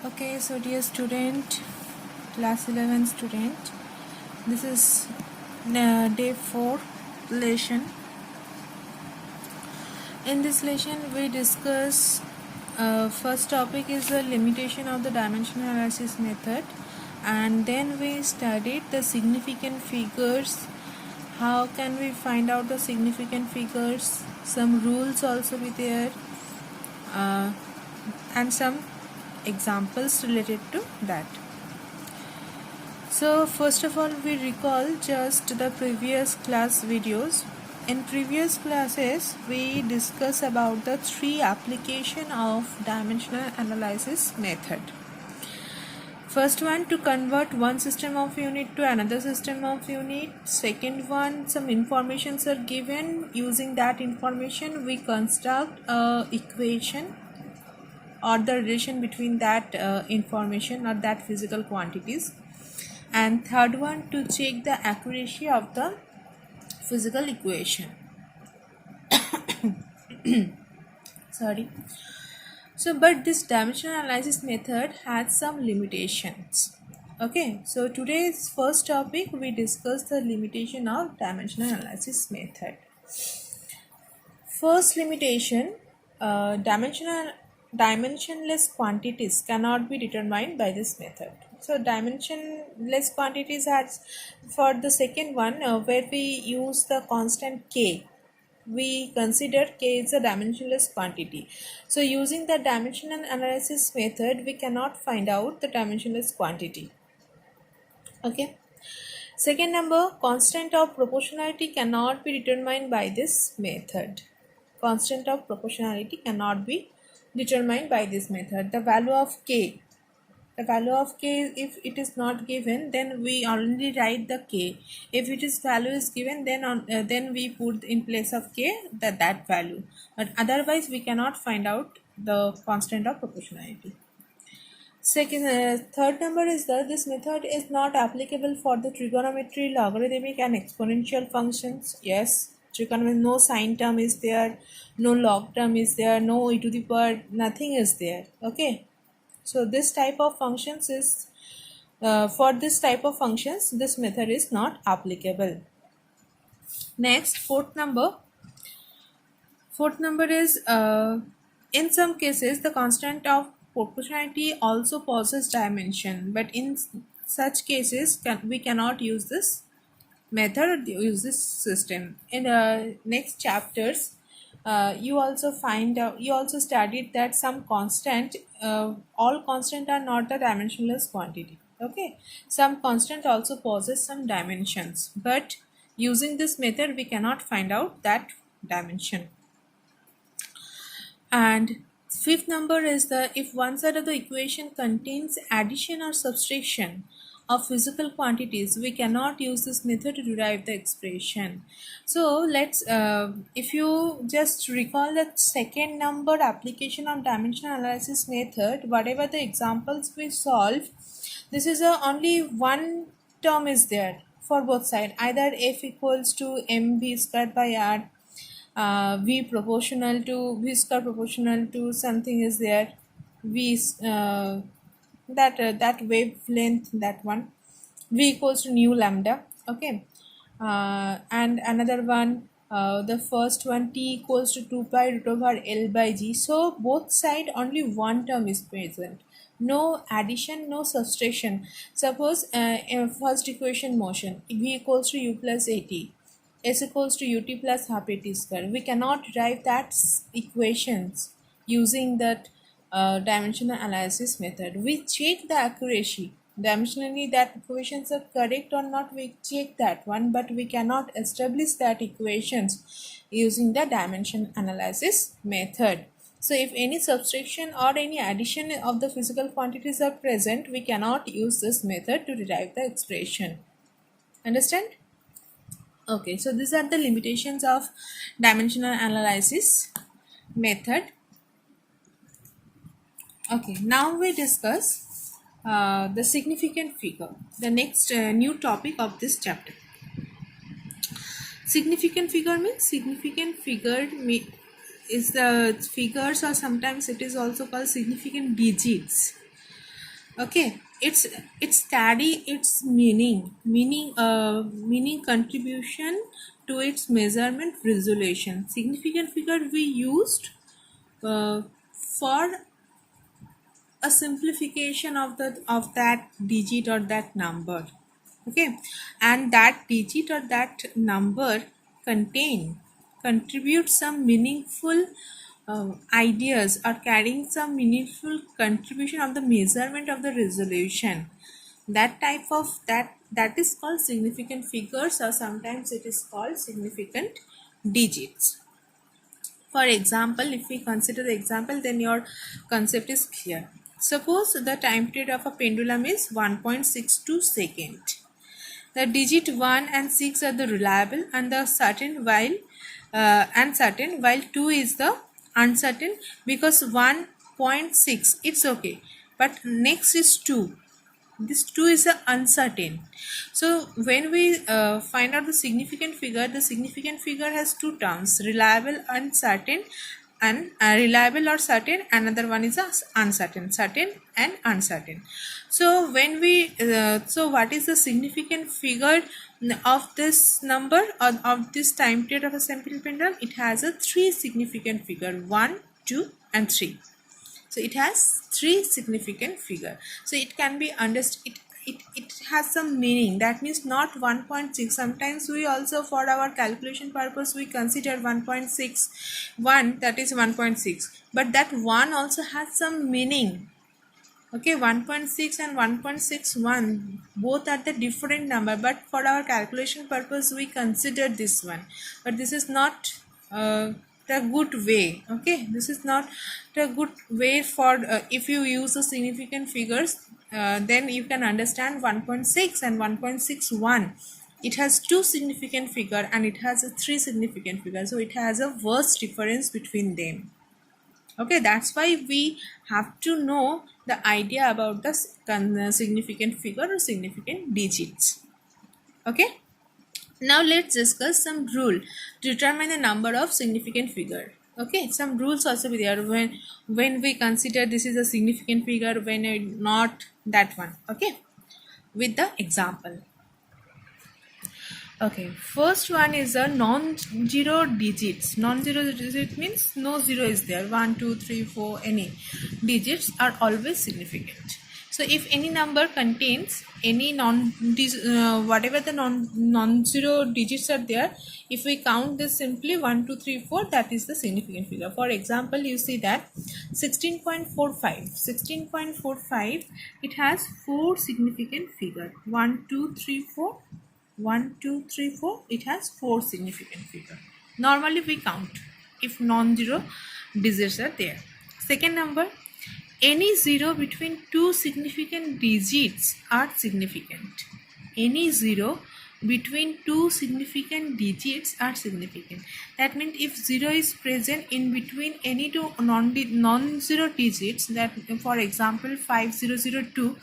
Okay, so dear student, class 11 student, this is day 4 lesson. In this lesson, we discuss first topic is the limitation of the dimensional analysis method, and then we studied the significant figures. How can we find out the significant figures? Some rules also be there, uh, and some examples related to that. So first of all, we recall just the previous class videos. In previous classes, we discuss about the three application of dimensional analysis method. First one, to convert one system of unit to another system of unit. Second one, some informations are given. Using that information, we construct a equation or the relation between that information or that physical quantities. And third one, to check the accuracy of the physical equation. Sorry. So but this dimensional analysis method has some limitations. Okay, so today's first topic, we discuss the limitation of dimensional analysis method. First limitation, dimensionless quantities cannot be determined by this method. So dimensionless quantities has, for the second one, where we use the constant k, we consider k is a dimensionless quantity. So using the dimensional analysis method, we cannot find out the dimensionless quantity. Okay. Second number, constant of proportionality cannot be determined by this method. Constant of proportionality cannot be determined by this method. The value of k, if it is not given, then we only write the k. If it is value is given, then we put in place of k that value. But otherwise, we cannot find out the constant of proportionality. Third number is that this method is not applicable for the trigonometry, logarithmic and exponential functions. Yes, trigonometry, no sine term is there, no log term is there, no e to the power, nothing is there. Okay, so this type of functions is, for this type of functions, this method is not applicable. Next, fourth number is, in some cases the constant of proportionality also possesses dimension, but in such cases we cannot use this method or use this system. In next chapters, you also studied that some constant, all constant are not the dimensionless quantity. Okay, some constant also possess some dimensions, but using this method we cannot find out that dimension. And fifth number is the, if one side of the equation contains addition or subtraction of physical quantities, we cannot use this method to derive the expression. So let's, if you just recall that second number application of dimensional analysis method, whatever the examples we solve, this is only one term is there for both sides, either f equals to mv squared by r, v square proportional to something is there, v that wavelength, that one, v equals to nu lambda. Okay, and another one, the first one, t equals to 2 pi root over l by g. So both side only one term is present, no addition, no subtraction. Suppose in first equation motion, v equals to u plus at, s equals to ut plus half at square. We cannot derive that equations using that dimensional analysis method. We check the accuracy dimensionally, that equations are correct or not, we check that one, but we cannot establish that equations using the dimension analysis method. So if any subtraction or any addition of the physical quantities are present, we cannot use this method to derive the expression. Understand? Okay, so these are the limitations of dimensional analysis method. Okay, now we discuss the significant figure, the next new topic of this chapter. Significant figure means, is the figures, or sometimes it is also called significant digits. Okay, it's carry its meaning contribution to its measurement resolution. Significant figure we used uh, for a simplification of that digit or that number. Okay, and that digit or that number contribute some meaningful ideas or carrying some meaningful contribution of the measurement of the resolution. That type of that is called significant figures, or sometimes it is called significant digits. For example, if we consider the example, then your concept is clear. Suppose the time period of a pendulum is 1.62 second. The digit 1 and 6 are the reliable and the certain, while 2 is the uncertain, because 1.6 it's okay, but next is 2. This 2 is a uncertain. So when we find out the significant figure has two terms: reliable and certain, and reliable or certain. Another one is a uncertain, certain and uncertain. So when we so what is the significant figure of this number, or of this time period of a sample pendulum? It has a three significant figure: 1, 2 and 3. So it has three significant figure. So it can be understood, it has some meaning. That means not 1.6. Sometimes we also, for our calculation purpose, we consider 1.61, that is 1.6, but that one also has some meaning. Okay, 1.6 and 1.61 both are the different number, but for our calculation purpose we consider this one. But this is not the good way. Okay, this is not the good way for if you use the significant figures, then you can understand 1.6 and 1.61. It has two significant figure and it has a three significant figure, so it has a vast difference between them. Okay, that's why we have to know the idea about the significant figure or significant digits. Okay, now let's discuss some rule to determine the number of significant figure. Okay, some rules also be there when we consider this is a significant figure, when not that one. Okay, with the example. Okay, first one is a non-zero digits. Non-zero digit means no zero is there. 1, 2, 3, 4, any digits are always significant. So if any number contains any whatever the non-zero digits are there, if we count this simply 1, 2, 3, 4, that is the significant figure. For example, you see that 16.45, it has four significant figure: 1, 2, 3, 4. 1, 2, 3, 4. It has four significant figure. Normally we count if non-zero digits are there. Second number, any zero between two significant digits are significant. Any zero between two significant digits are significant. That means if zero is present in between any two non-zero digits, that for example 5002,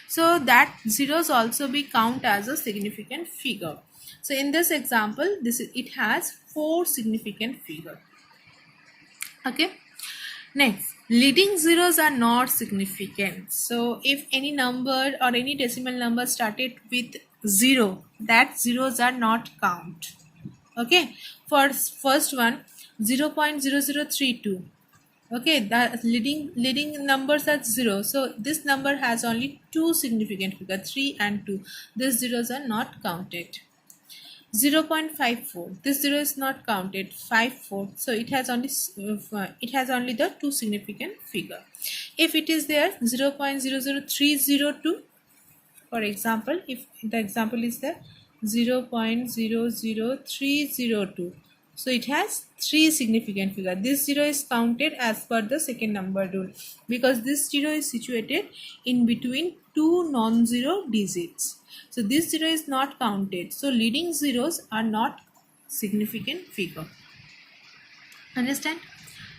so that zeros also be count as a significant figure. So in this example, it has four significant figure. Okay, next, leading zeros are not significant. So if any number or any decimal number started with 0, that zeros are not count. Okay, for first one, 0.0032. Okay, the leading numbers are 0. So this number has only two significant figure, 3 and 2. These zeros are not counted. 0.54, this zero is not counted. 54, so it has only the two significant figure. If it is there 0.00302, for example, if the example is there 0.00302, so it has three significant figure. This zero is counted as per the second number rule, because this zero is situated in between two non-zero digits. So this zero is not counted. So leading zeros are not significant figure. Understand?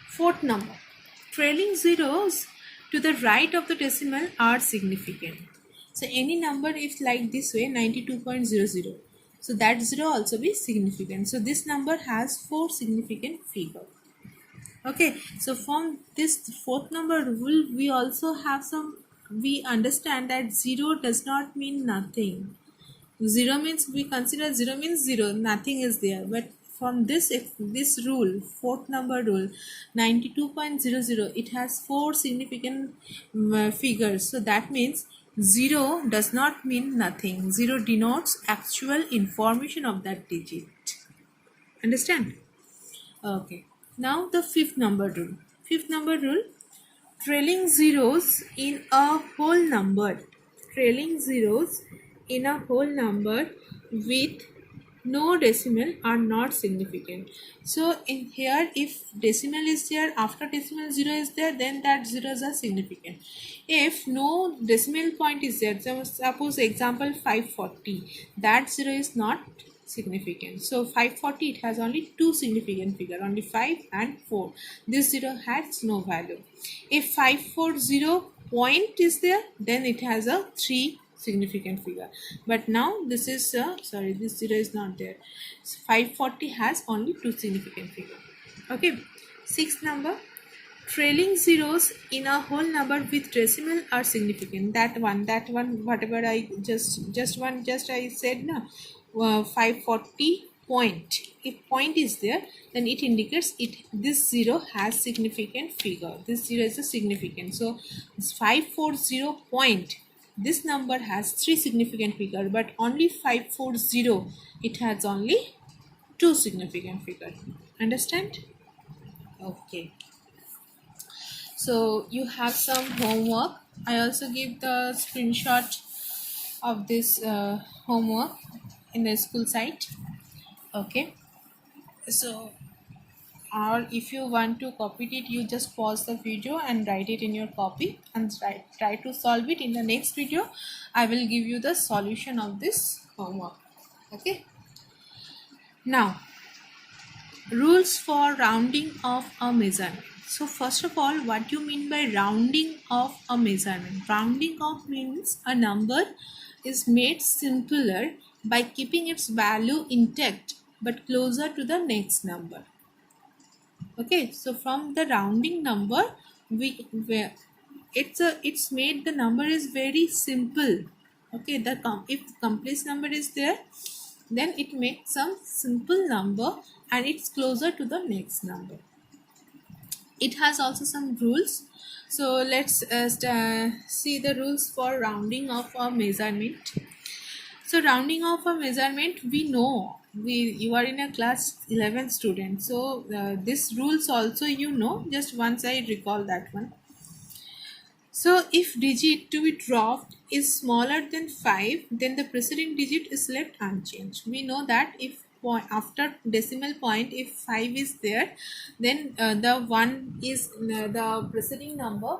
Fourth number, trailing zeros to the right of the decimal are significant. So any number is like this way, 92.00. So that zero also be significant. So this number has four significant figure. Okay, so from this fourth number rule, we also have some we understand that 0 does not mean nothing. 0 means, we consider 0 means 0, nothing is there. But from this rule, fourth number rule, 92.00, it has four significant figures. So that means 0 does not mean nothing. 0 denotes actual information of that digit. Understand? Okay. Now the fifth number rule. Fifth number rule, trailing zeros in a whole number. Trailing zeros in a whole number with no decimal are not significant. So in here, if decimal is there, after decimal 0 is there, then that zeros are significant. If no decimal point is there, so suppose example 540, that 0 is not significant. So 540, it has only two significant figure, only 5 and 4. This 0 has no value. If 540 point is there, then it has a 3 significant figure. But now this is sorry, this 0 is not there. So 540 has only two significant figure. Okay. Sixth number, trailing zeros in a whole number with decimal are significant. That one, whatever I just I said na, 540 point. If point is there, then it indicates this 0 has significant figure. This 0 is a significant. So 540 point, this number has three significant figure, but only 540, it has only two significant figure. Understand? Okay. So you have some homework. I also give the screenshot of this homework in the school site. Okay. So, or if you want to copy it, you just pause the video and write it in your copy and try to solve it. In the next video, I will give you the solution of this homework. Okay. Now, rules for rounding off a measurement. So first of all, what do you mean by rounding off a measurement? Rounding off means a number is made simpler by keeping its value intact but closer to the next number. Okay, so from the rounding number, it's made the number is very simple. Okay, if complex number is there, then it makes some simple number and it's closer to the next number. It has also some rules. So let's see the rules for rounding off a measurement. So rounding off a measurement, we know, you are in a class 11 student. So this rules also you know, just once I recall that one. So if digit to be dropped is smaller than 5, then the preceding digit is left unchanged. We know that if after decimal point, if 5 is there, then the preceding number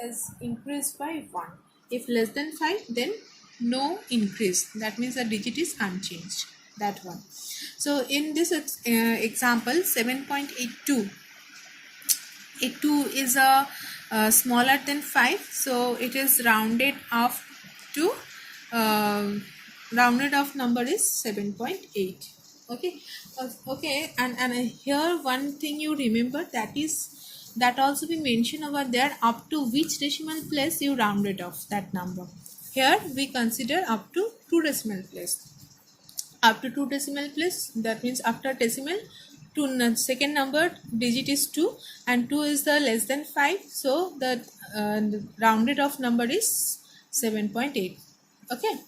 is increased by 1. If less than 5, then no increase. That means the digit is unchanged. That one. So in this example, 7.82. 82 is a smaller than 5, so it is rounded off to rounded off number is 7.8. Okay. Okay, and here one thing you remember, that also be mentioned over there, up to which decimal place you rounded off that number. Here we consider up to 2 decimal place. Up to 2 decimal place, that means after decimal, second number digit is 2 and 2 is the less than 5, so the rounded off number is 7.8. Okay.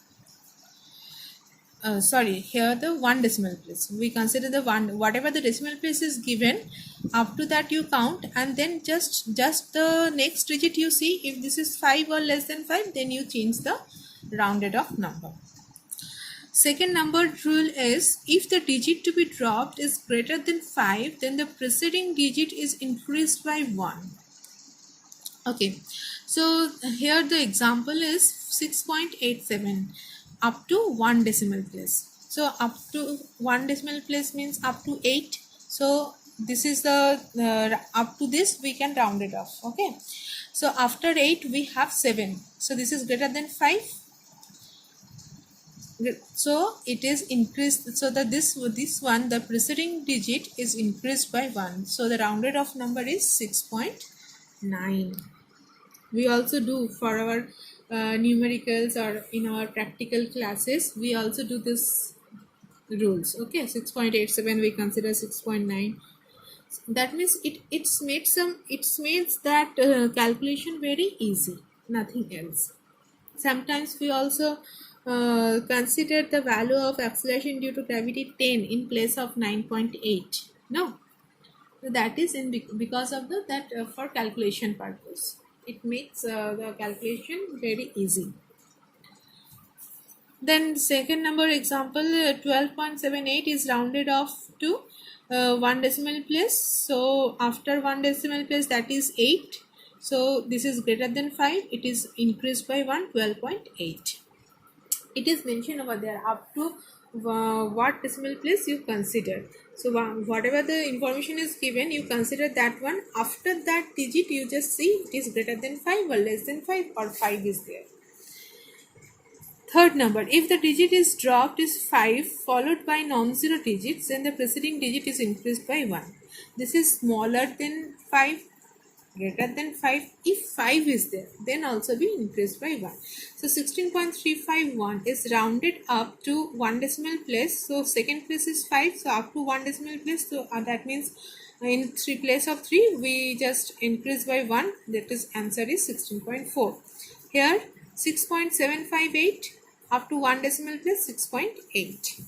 Sorry, here the 1 decimal place, we consider the one, whatever the decimal place is given, up to that you count, and then just the next digit you see, if this is 5 or less than 5, then you change the rounded off number. Second number rule is, if the digit to be dropped is greater than 5, then the preceding digit is increased by 1. Okay, so here the example is 6.87 up to 1 decimal place. So up to 1 decimal place means up to 8. So this is the up to this we can round it off. Okay, so after 8 we have 7. So this is greater than 5. So it is increased, so that this one, the preceding digit is increased by 1. So the rounded off number is 6.9. We also do for our numericals or in our practical classes. We also do this rules. Okay, 6.87 we consider 6.9. That means it's made that calculation very easy, nothing else. Sometimes we also consider the value of acceleration due to gravity 10 in place of 9.8. No, so that is in because of the that for calculation purpose. It makes the calculation very easy. Then second number example, 12.78 is rounded off to one decimal place. So after one decimal place, that is 8. So this is greater than 5. It is increased by 1, 12.8. It is mentioned over there up to what decimal place you consider. So whatever the information is given, you consider that one. After that digit, you just see it is greater than 5 or less than 5 or 5 is there. Third number, if the digit is dropped is 5 followed by non-zero digits, then the preceding digit is increased by 1. This is smaller than 5, greater than 5. If 5 is there, then also be increased by 1. So 16.351 is rounded up to 1 decimal place. So second place is 5, so up to 1 decimal place. So that means in 3 place of 3 we just increase by 1. That is answer is 16.4. Here 6.758 up to 1 decimal place 6.8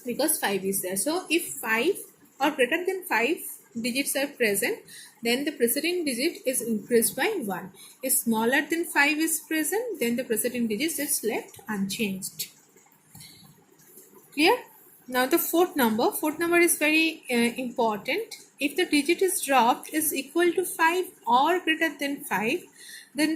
because 5 is there. So if 5 or greater than 5 digits are present, then the preceding digit is increased by 1. If smaller than 5 is present, then the preceding digit is left unchanged. Clear? Now the fourth number is very important. If the digit is dropped is equal to 5 or greater than 5, then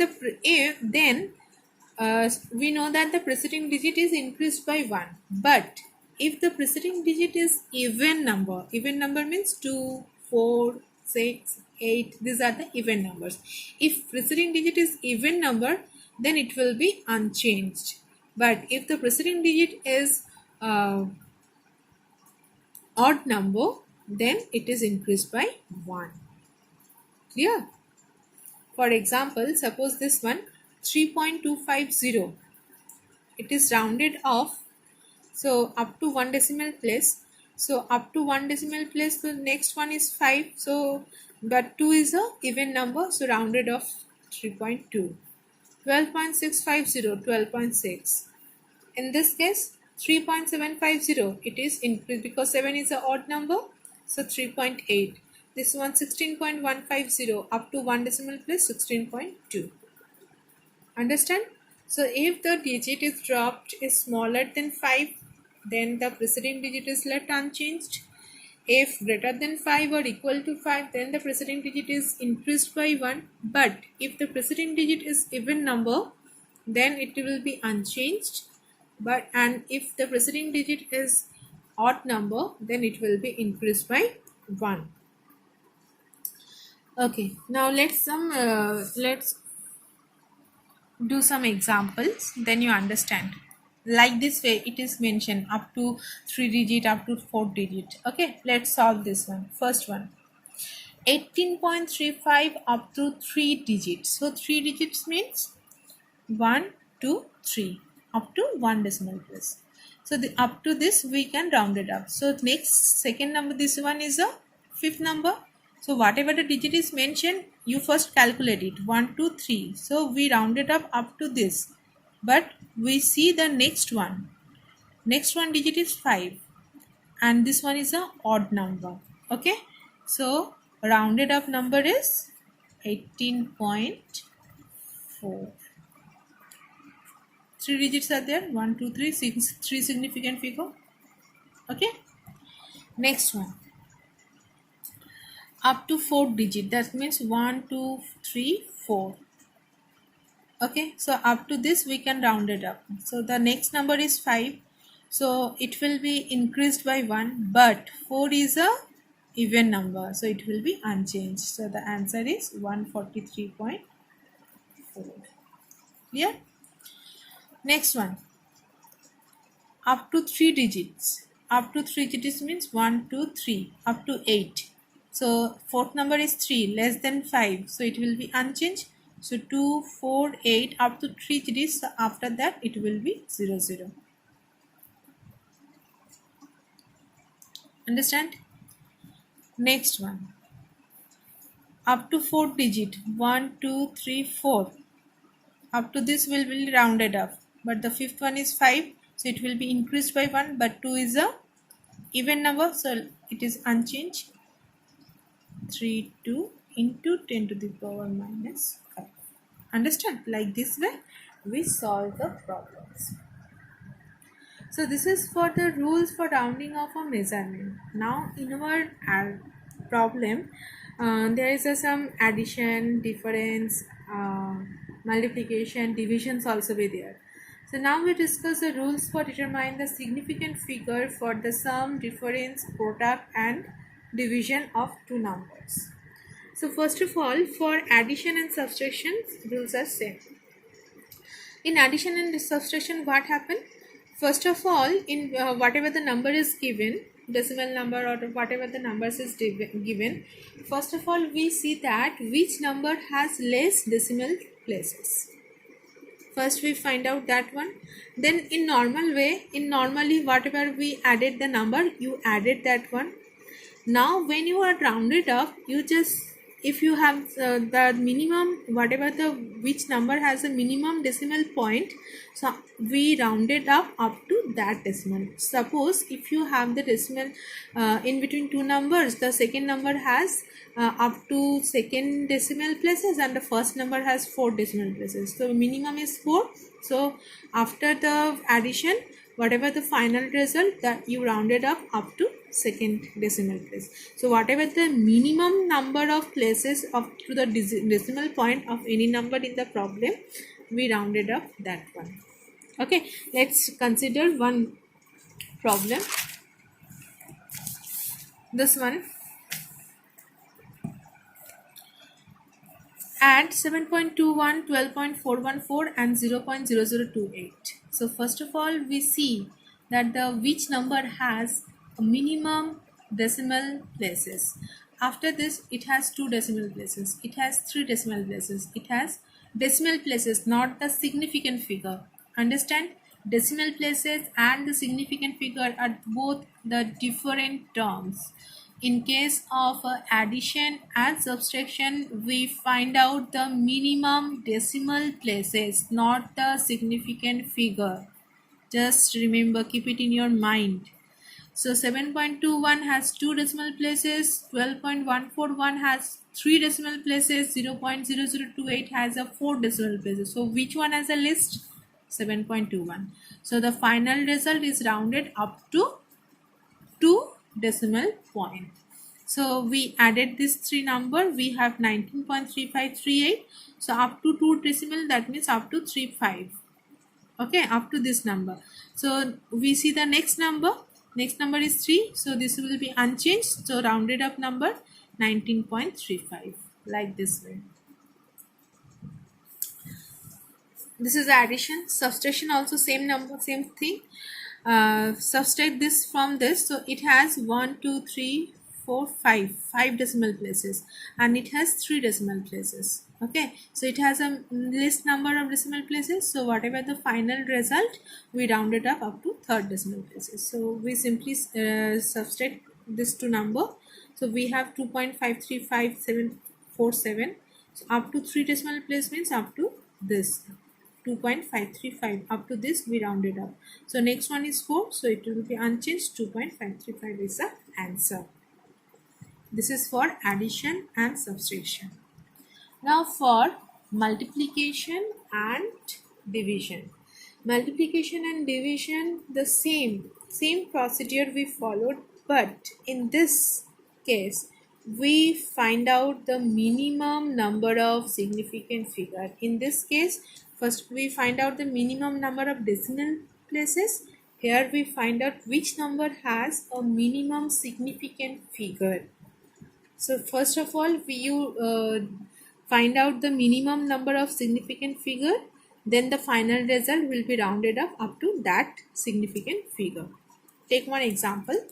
we know that the preceding digit is increased by 1. But if the preceding digit is even number means 2, 4, 6, 8, these are the even numbers. If preceding digit is even number, then it will be unchanged. But if the preceding digit is odd number, then it is increased by 1. Clear? For example, suppose this one 3.250, it is rounded off, so up to 1 decimal place. So up to 1 decimal place, the next one is 5. So but 2 is a even number, so rounded off 3.2. 12.650, 12.6. In this case 3.750, it is increased because 7 is an odd number, so 3.8. This one 16.150 up to 1 decimal place 16.2. Understand? So if the digit is dropped is smaller than 5, then the preceding digit is left unchanged. If greater than 5 or equal to 5, then the preceding digit is increased by 1. But if the preceding digit is even number, then it will be unchanged. And if the preceding digit is odd number, then it will be increased by 1. Okay, now let's do some examples, then you understand. Like this way it is mentioned up to 3 digit, up to 4 digit. Okay, let's solve this one. First one, 18.35 up to 3 digits. So 3 digits means 1, 2, 3 up to 1 decimal place. So the up to this we can round it up. So next second number, this one is a fifth number. So whatever the digit is mentioned, you first calculate it 1, 2, 3. So we round it up to this. But we see the next one. Next one digit is 5. And this one is a odd number. Okay. So rounded up number is 18.4. 3 digits are there, 1, 2, 3, 6, 3 significant figure. Okay. Next one, up to 4 digit, that means 1, 2, 3, 4. Okay, so up to this we can round it up. So the next number is 5, so it will be increased by 1, but 4 is a even number, so it will be unchanged. So the answer is 143.4. Clear? Next one, up to 3 digits. Up to 3 digits means 1, 2, 3 up to 8. So fourth number is 3 less than 5, so it will be unchanged. So 2, 4, 8 up to 3 digits. After that it will be 0, 0. Understand? Next one. Up to 4 digit. 1, 2, 3, 4. Up to this will be rounded up. But the fifth one is 5. So it will be increased by 1. But 2 is a even number. So it is unchanged. 3, 2 into 10 to the power minus 5. Understand? Like this way we solve the problems. So this is for the rules for rounding of a measurement. Now in our problem, there is some addition, difference, multiplication, divisions also be there. So now we discuss the rules for determining the significant figure for the sum, difference, product and division of two numbers. So first of all, for addition and subtraction, rules are same. In addition and subtraction, what happened? First of all, in whatever the number is given, decimal number or whatever the numbers is given, first of all we see that which number has less decimal places. First we find out that one. Then in normal way, normally whatever we added the number, you added that one. Now when you are rounded up, you just, if you have the minimum, whatever the which number has a minimum decimal point, so we rounded up to that decimal. Suppose if you have the decimal in between two numbers, the second number has up to second decimal places and the first number has 4 decimal places, so minimum is 4. So after the addition, whatever the final result, that you rounded up to second decimal place. So whatever the minimum number of places up to the decimal point of any number in the problem, we rounded up that one. Okay, let's consider one problem. This one. Add 7.21, 12.414 and 0.0028. So first of all we see that the which number has a minimum decimal places. After this it has 2 decimal places, it has 3 decimal places, it has decimal places, not the significant figure. Understand? Decimal places and the significant figure are both the different terms. In case of addition and subtraction, we find out the minimum decimal places, not the significant figure. Just remember, keep it in your mind. So 7.21 has 2 decimal places, 12.141 has 3 decimal places, 0.0028 has a 4 decimal places. So which one has a list? 7.21. So the final result is rounded up to 2 decimal point. So we added this 3 number, we have 19.3538. So up to 2 decimal, that means up to 35. Okay, up to this number. So we see the next number is 3. So this will be unchanged. So rounded up number 19.35, like this way. This is addition. Subtraction also same number, same thing. Subtract this from this, so it has 1, 2, 3, 4, 5 decimal places and it has 3 decimal places. Okay, so it has a list number of decimal places, so whatever the final result, we rounded up to third decimal places. So we simply subtract this to number. So we have 2.535747. So up to 3 decimal place means up to this 2.535, up to this we rounded up. So next one is 4, so it will be unchanged. 2.535 is the answer. This is for addition and subtraction. Now for multiplication and division. Multiplication and division, the same procedure we followed, but in this case we find out the minimum number of significant figure. In this case, first we find out the minimum number of decimal places. Here we find out which number has a minimum significant figure. So first of all, you find out the minimum number of significant figure, then the final result will be rounded up to that significant figure. Take one example.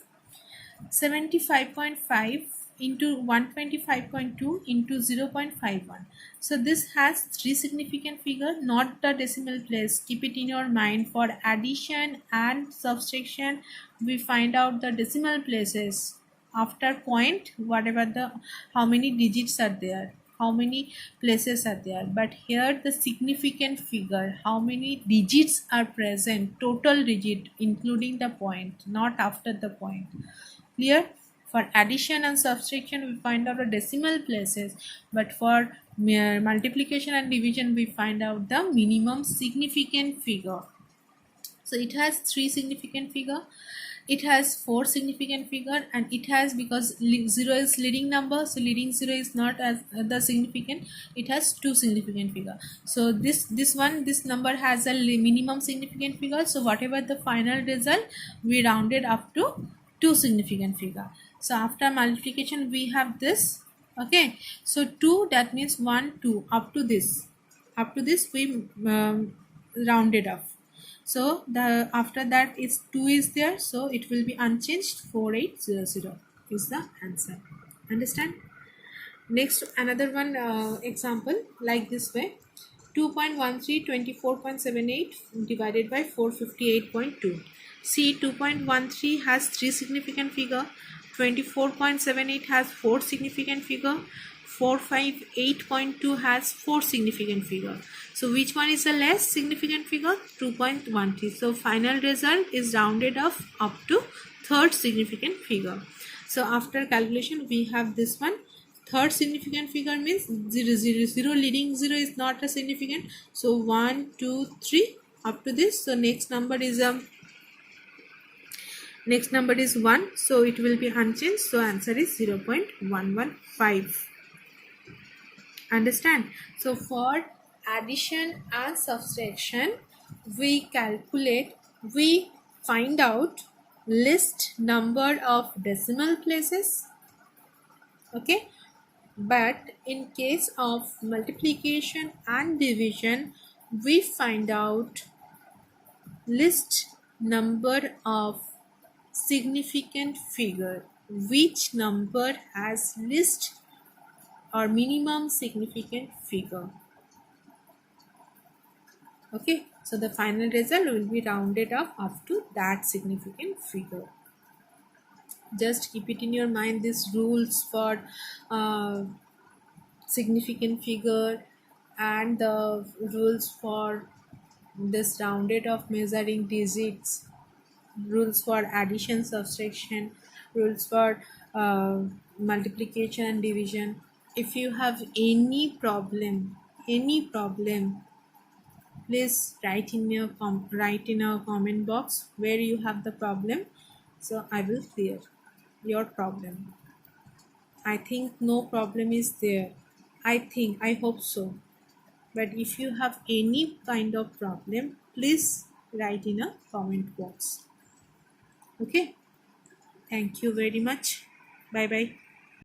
75.5 into 125.2 into 0.51. So this has three significant figure, not the decimal place. Keep it in your mind. For addition and subtraction, we find out the decimal places after point, whatever the how many digits are there, how many places are there. But here the significant figure, how many digits are present, total digit including the point, not after the point. Clear? For addition and subtraction, we find out the decimal places, but for multiplication and division, we find out the minimum significant figure. So it has three significant figure, it has four significant figure, and it has, because zero is leading number, so leading zero is not as the significant, it has two significant figure. So this number has a minimum significant figure, so whatever the final result, we rounded up to two significant figure. So after multiplication we have this. Okay, so 2, that means 1 2 up to this we rounded off. So the after that is 2 is there, so it will be unchanged. 4800 is the answer. Understand? Next, another one example like this way: 2.13 24.78 divided by 458.2. See, 2.13 has three significant figure, 24.78 has four significant figure, 458.2 has four significant figure. So which one is the less significant figure? 2.13. So final result is rounded off up to third significant figure. So after calculation we have this one. Third significant figure means 0 0 0, leading 0 is not a significant. So 1 2 3 up to this. So next number is 1, so it will be unchanged. So answer is 0.115. Understand? So for addition and subtraction, we find out list number of decimal places. Okay, but in case of multiplication and division, we find out list number of significant figure, which number has least or minimum significant figure. Okay, so the final result will be rounded up to that significant figure. Just keep it in your mind, these rules for significant figure and the rules for this rounded off measuring digits, rules for addition subtraction, rules for multiplication and division. If you have any problem, please write in a comment box where you have the problem, so I will clear your problem. I think no problem is there. I hope so. But if you have any kind of problem, please write in a comment box. Okay. Thank you very much. Bye bye.